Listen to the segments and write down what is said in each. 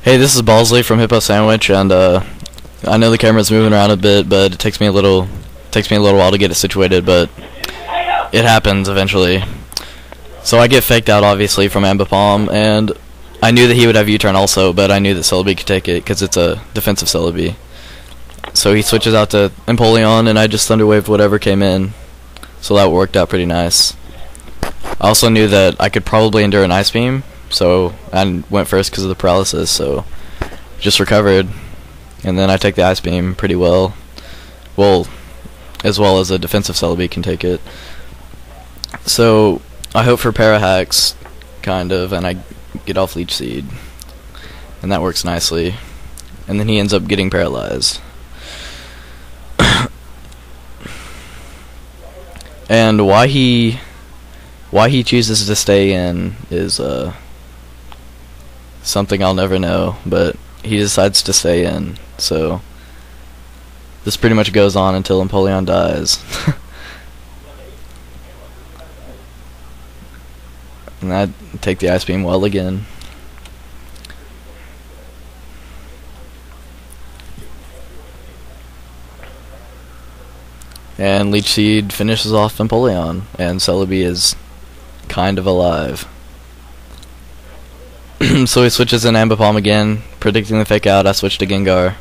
Hey, this is Ballsley from HippoSandwich, and I know the camera's moving around a bit, but it takes me a little while to get it situated, but it happens eventually. So I get faked out, obviously, from Ambipom, and I knew that he would have U-turn also, but I knew that Celebi could take it because it's a defensive Celebi. So he switches out to Empoleon, and I just Thunderwaved whatever came in. So that worked out pretty nice. I also knew that I could probably endure an Ice Beam, so I went first because of the paralysis, so just recovered. And then I take the Ice Beam pretty well. Well, as well as a defensive Celebi can take it. So I hope for Parahacks, kind of, and I get off Leech Seed. And that works nicely. And then he ends up getting paralyzed. And why he chooses to stay in is something I'll never know, but he decides to stay in. So this pretty much goes on until Empoleon dies. And I take the Ice Beam well again. And Leech Seed finishes off Empoleon, and Celebi is kind of alive. So he switches in Ambipom again, predicting the fake out. I switch to Gengar,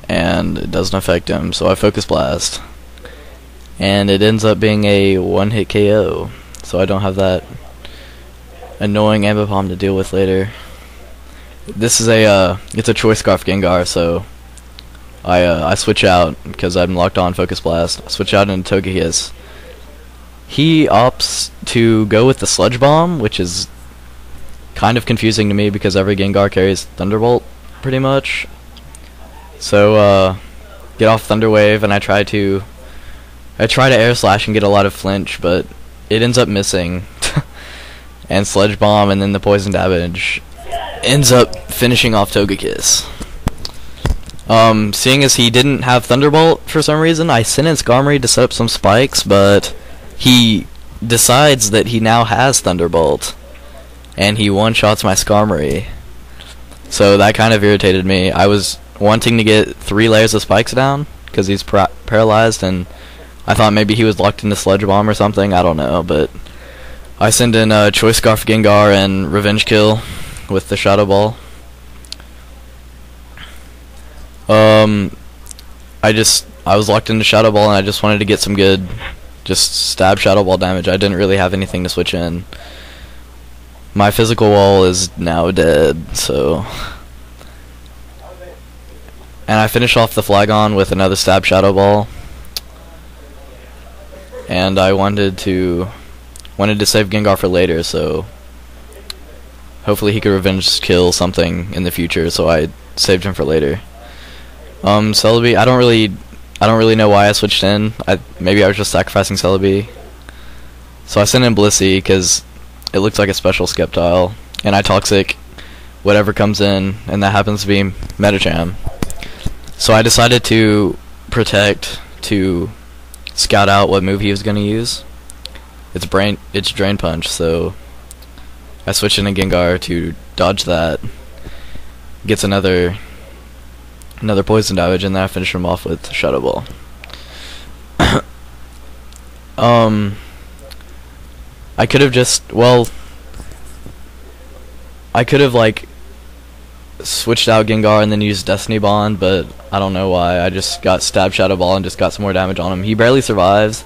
and it doesn't affect him, so I Focus Blast. And it ends up being a one-hit KO, so I don't have that annoying Ambipom to deal with later. This is it's a Choice Scarf Gengar, so I switch out because I'm locked on Focus Blast. I switch out into Togekiss. He opts to go with the Sludge Bomb, which is kind of confusing to me because every Gengar carries Thunderbolt pretty much. So get off Thunder Wave, and I try to Air Slash and get a lot of flinch, but it ends up missing. And Sludge Bomb and then the poison damage ends up finishing off Togekiss. Seeing as he didn't have Thunderbolt for some reason, I sent in Skarmory to set up some spikes, but he decides that he now has Thunderbolt, and he one-shots my Skarmory. So that kind of irritated me. I was wanting to get 3 layers of spikes down, because he's paralyzed, and I thought maybe he was locked into Sludge Bomb or something, I don't know, but I send in Choice Scarf Gengar and Revenge Kill with the Shadow Ball. I was locked into Shadow Ball, and I just wanted to get some good, just stab Shadow Ball damage. I didn't really have anything to switch in. My physical wall is now dead, so. And I finish off the Flagon with another stab Shadow Ball. And I wanted to save Gengar for later, so hopefully he could Revenge Kill something in the future, so I saved him for later. Celebi, I don't really know why I switched in. Maybe I was just sacrificing Celebi. So I sent in Blissey because it looks like a special Sceptile, and I Toxic whatever comes in, and that happens to be Medicham. So I decided to Protect to scout out what move he was gonna use. It's Drain Punch, so I switched in a Gengar to dodge that. Gets another poison damage, and then I finish him off with Shadow Ball. I could have like switched out Gengar and then used Destiny Bond, but I don't know why. I just got Stab Shadow Ball and just got some more damage on him. He barely survives,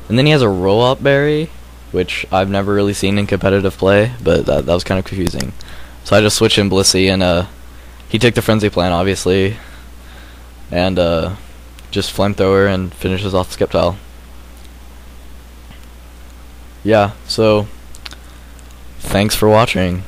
and then he has a Roll-Up Berry, which I've never really seen in competitive play, but that was kind of confusing. So I just switched in Blissey, and he took the Frenzy Plant, obviously, and just Flamethrower and finishes off the Sceptile. Yeah, so thanks for watching.